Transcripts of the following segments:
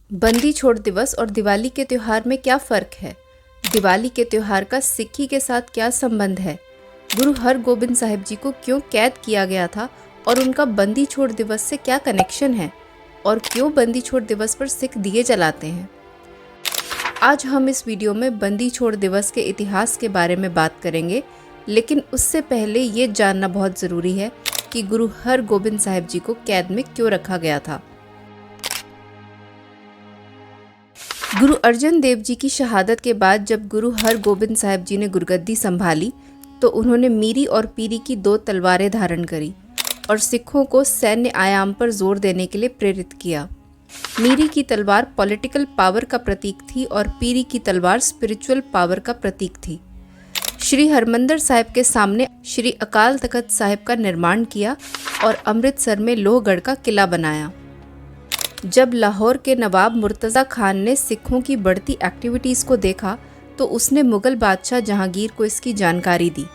बंदी छोड़ दिवस और दिवाली के त्योहार में क्या फ़र्क है? दिवाली के त्योहार का सिक्खी के साथ क्या संबंध है? गुरु हरगोबिंद साहिब जी को क्यों कैद किया गया था और उनका बंदी छोड़ दिवस से क्या कनेक्शन है? और क्यों बंदी छोड़ दिवस पर सिख दिए जलाते हैं? आज हम इस वीडियो में बंदी छोड़ दिवस के इतिहास के बारे में बात करेंगे, लेकिन उससे पहले ये जानना बहुत ज़रूरी है कि गुरु हरगोबिंद साहिब जी को कैद में क्यों रखा गया था। गुरु अर्जन देव जी की शहादत के बाद जब गुरु हरगोबिंद साहिब जी ने गुरगद्दी संभाली तो उन्होंने मीरी और पीरी की 2 तलवारें धारण करी और सिखों को सैन्य आयाम पर जोर देने के लिए प्रेरित किया। मीरी की तलवार पॉलिटिकल पावर का प्रतीक थी और पीरी की तलवार स्पिरिचुअल पावर का प्रतीक थी। श्री हरमंदिर साहिब के सामने श्री अकाल तख्त साहिब का निर्माण किया और अमृतसर में लोहगढ़ का किला बनाया। जब लाहौर के नवाब मुर्तज़ा खान ने सिखों की बढ़ती एक्टिविटीज़ को देखा तो उसने मुग़ल बादशाह जहांगीर को इसकी जानकारी दी।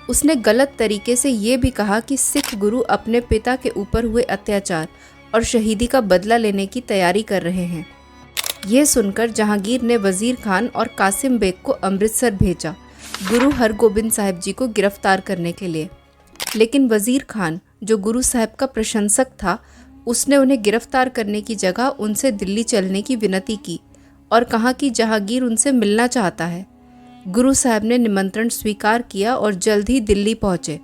उसने गलत तरीके से ये भी कहा कि सिख गुरु अपने पिता के ऊपर हुए अत्याचार और शहीदी का बदला लेने की तैयारी कर रहे हैं। यह सुनकर जहांगीर ने वज़ीर खान और कासिम बेग को अमृतसर भेजा गुरु हरगोबिंद साहिब जी को गिरफ्तार करने के लिए। लेकिन वज़ीर खान, जो गुरु साहिब का प्रशंसक था, उसने उन्हें गिरफ्तार करने की जगह उनसे दिल्ली चलने की विनती की और कहा कि जहांगीर उनसे मिलना चाहता है। गुरु साहब ने निमंत्रण स्वीकार किया और जल्द ही दिल्ली पहुंचे।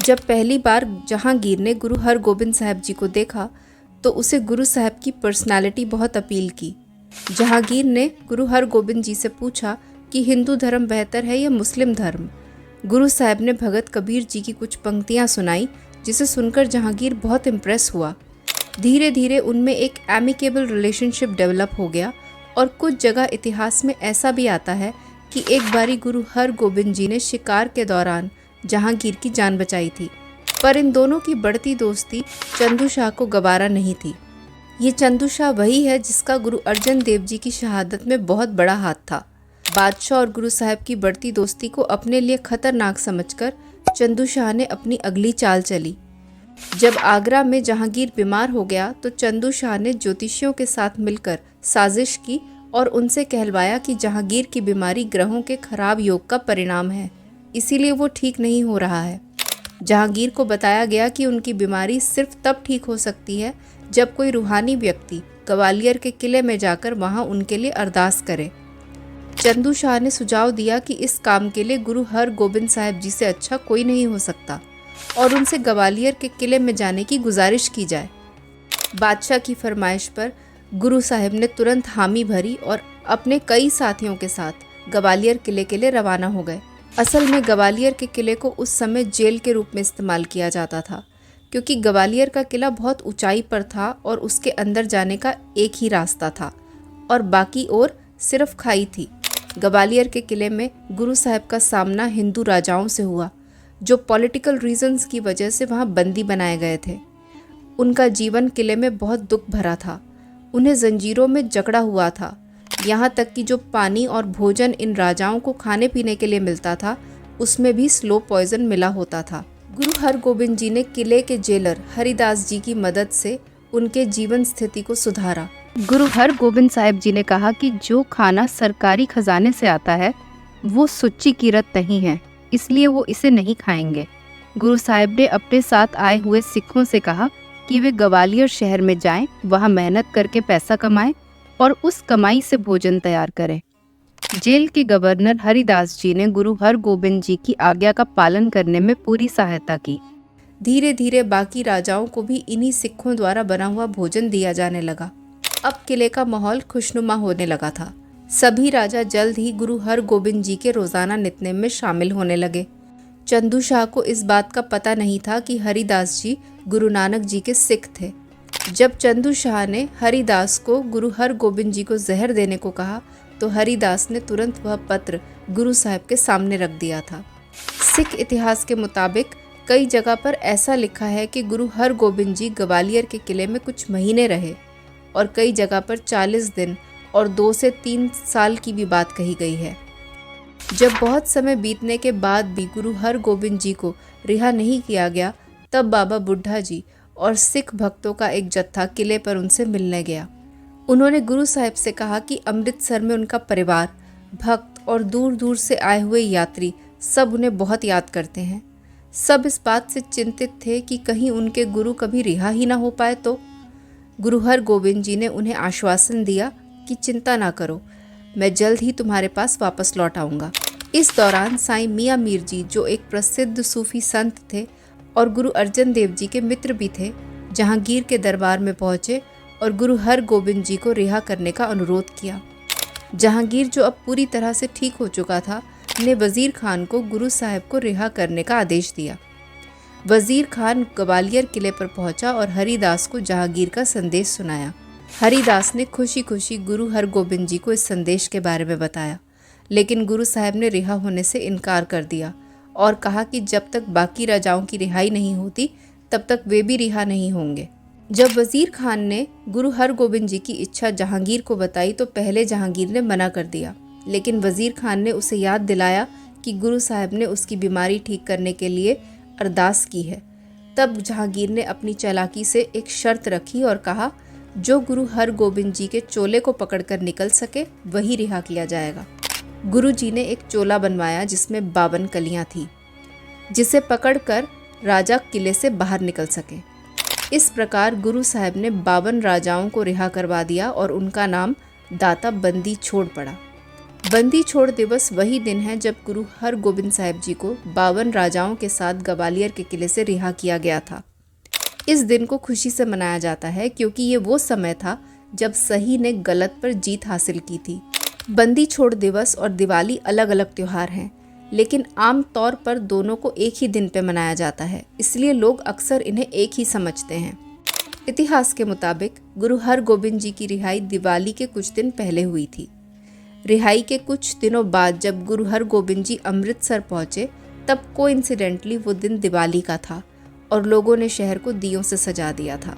जब पहली बार जहांगीर ने गुरु हरगोबिंद साहब जी को देखा तो उसे गुरु साहब की पर्सनालिटी बहुत अपील की। जहांगीर ने गुरु हरगोबिंद जी से पूछा कि हिंदू धर्म बेहतर है या मुस्लिम धर्म। गुरु साहब ने भगत कबीर जी की कुछ पंक्तियाँ सुनाई, जिसे सुनकर जहांगीर बहुत इम्प्रेस हुआ। धीरे धीरे उनमें एक एमिकेबल रिलेशनशिप डेवलप हो गया और कुछ जगह इतिहास में ऐसा भी आता है कि एक बारी गुरु हरगोबिंद जी ने शिकार के दौरान जहांगीर की जान बचाई थी। पर इन दोनों की बढ़ती दोस्ती चंदू शाह को गवारा नहीं थी। ये चंदू शाह वही है जिसका गुरु अर्जन देव जी की शहादत में बहुत बड़ा हाथ था। बादशाह और गुरु साहब की बढ़ती दोस्ती को अपने लिए खतरनाक समझकर चंदू शाह ने अपनी अगली चाल चली। जब आगरा में जहांगीर बीमार हो गया तो चंदू शाह ने ज्योतिषियों के साथ मिलकर साजिश की और उनसे कहलवाया कि जहांगीर की बीमारी ग्रहों के खराब योग का परिणाम है, इसीलिए वो ठीक नहीं हो रहा है। जहांगीर को बताया गया कि उनकी बीमारी सिर्फ तब ठीक हो सकती है जब कोई रूहानी व्यक्ति ग्वालियर के किले में जाकर वहाँ उनके लिए अरदास करे। चंदू शाह ने सुझाव दिया कि इस काम के लिए गुरु हरगोबिंद साहिब जी से अच्छा कोई नहीं हो सकता और उनसे ग्वालियर के किले में जाने की गुजारिश की जाए। बादशाह की फरमाइश पर गुरु साहिब ने तुरंत हामी भरी और अपने कई साथियों के साथ ग्वालियर किले के लिए रवाना हो गए। असल में ग्वालियर के किले को उस समय जेल के रूप में इस्तेमाल किया जाता था, क्योंकि ग्वालियर का किला बहुत ऊंचाई पर था और उसके अंदर जाने का एक ही रास्ता था और बाकी ओर सिर्फ खाई थी। ग्वालियर के किले में गुरु साहिब का सामना हिंदू राजाओं से हुआ, जो पॉलिटिकल रीजंस की वजह से वहाँ बंदी बनाए गए थे। उनका जीवन किले में बहुत दुख भरा था। उन्हें जंजीरों में जकड़ा हुआ था। यहाँ तक कि जो पानी और भोजन इन राजाओं को खाने पीने के लिए मिलता था, उसमें भी स्लो पॉइजन मिला होता था। गुरु हरगोबिंद जी ने किले के जेलर हरिदास जी की मदद से उनके जीवन स्थिति को सुधारा। गुरु हरगोबिंद साहिब जी ने कहा कि जो खाना सरकारी खजाने से आता है वो सुच्ची कीरत नहीं है, इसलिए वो इसे नहीं खाएंगे। गुरु साहिब ने अपने साथ आए हुए सिखों से कहा कि वे ग्वालियर शहर में जाएं, वहां मेहनत करके पैसा कमाएं और उस कमाई से भोजन तैयार करें। जेल के गवर्नर हरिदास जी ने गुरु हरगोबिंद जी की आज्ञा का पालन करने में पूरी सहायता की। धीरे धीरे बाकी राजाओं को भी इन्हीं सिखों द्वारा बना हुआ भोजन दिया जाने लगा। अब किले का माहौल खुशनुमा होने लगा था। सभी राजा जल्द ही गुरु हरगोबिंद जी के रोजाना नित्य में शामिल होने लगे। चंदू शाह को इस बात का पता नहीं था कि हरिदास जी गुरु नानक जी के सिख थे। जब चंदू शाह ने हरिदास को गुरु हरगोबिंद जी को जहर देने को कहा तो हरिदास ने तुरंत वह पत्र गुरु साहब के सामने रख दिया था। सिख इतिहास के मुताबिक कई जगह पर ऐसा लिखा है कि गुरु हरगोबिंद जी ग्वालियर के किले में कुछ महीने रहे और कई जगह पर 40 दिन और 2 से 3 साल की भी बात कही गई है। जब बहुत समय बीतने के बाद भी गुरु हरगोबिंद जी को रिहा नहीं किया गया, तब बाबा बुड्ढा जी और सिख भक्तों का एक जत्था किले पर उनसे मिलने गया। उन्होंने गुरु साहिब से कहा कि अमृतसर में उनका परिवार, भक्त और दूर दूर से आए हुए यात्री सब उन्हें बहुत याद करते हैं। सब इस बात से चिंतित थे कि कहीं उनके गुरु कभी रिहा ही ना हो पाए तो। गुरु हरगोबिंद जी ने उन्हें आश्वासन दिया कि चिंता ना करो, मैं जल्द ही तुम्हारे पास वापस लौट आऊँगा। इस दौरान साईं मियाँ मीर जी, जो एक प्रसिद्ध सूफी संत थे और गुरु अर्जन देव जी के मित्र भी थे, जहांगीर के दरबार में पहुँचे और गुरु हरगोबिंद जी को रिहा करने का अनुरोध किया। जहांगीर, जो अब पूरी तरह से ठीक हो चुका था, ने वजीर खान को गुरु साहिब को रिहा करने का आदेश दिया। वजीर खान ग्वालियर किले पर पहुंचा और हरिदास को जहांगीर का संदेश सुनाया। हरिदास ने खुशी खुशी गुरु हरगोबिंद जी को इस संदेश के बारे में बताया, लेकिन गुरु साहिब ने रिहा होने से इनकार कर दिया और कहा कि जब तक बाकी राजाओं की रिहाई नहीं होती तब तक वे भी रिहा नहीं होंगे। जब वजीर खान ने गुरु हरगोबिंद जी की इच्छा जहांगीर को बताई तो पहले जहांगीर ने मना कर दिया, लेकिन वजीर खान ने उसे याद दिलाया कि गुरु साहिब ने उसकी बीमारी ठीक करने के लिए अरदास की है। तब जहांगीर ने अपनी चालाकी से एक शर्त रखी और कहा, जो गुरु हरगोबिंद जी के चोले को पकड़कर निकल सके वही रिहा किया जाएगा। गुरु जी ने एक चोला बनवाया जिसमें 52 कलियां थी, जिसे पकड़कर राजा किले से बाहर निकल सके। इस प्रकार गुरु साहिब ने 52 राजाओं को रिहा करवा दिया और उनका नाम दाता बंदी छोड़ पड़ा। बंदी छोड़ दिवस वही दिन है जब गुरु हरगोबिंद साहिब जी को 52 राजाओं के साथ ग्वालियर के किले से रिहा किया गया था। इस दिन को खुशी से मनाया जाता है क्योंकि ये वो समय था जब सही ने गलत पर जीत हासिल की थी। बंदी छोड़ दिवस और दिवाली अलग अलग त्योहार हैं, लेकिन आम तौर पर दोनों को एक ही दिन पे मनाया जाता है, इसलिए लोग अक्सर इन्हें एक ही समझते हैं। इतिहास के मुताबिक गुरु हरगोबिंद जी की रिहाई दिवाली के कुछ दिन पहले हुई थी। रिहाई के कुछ दिनों बाद जब गुरु हरगोबिंद जी अमृतसर पहुंचे तब कोइंसिडेंटली वो दिन दिवाली का था और लोगों ने शहर को दियों से सजा दिया था।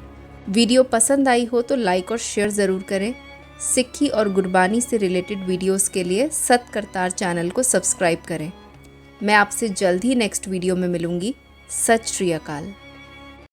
वीडियो पसंद आई हो तो लाइक और शेयर ज़रूर करें। सिक्खी और गुरबानी से रिलेटेड वीडियोस के लिए सत करतार चैनल को सब्सक्राइब करें। मैं आपसे जल्द ही नेक्स्ट वीडियो में मिलूंगी। सत श्री अकाल।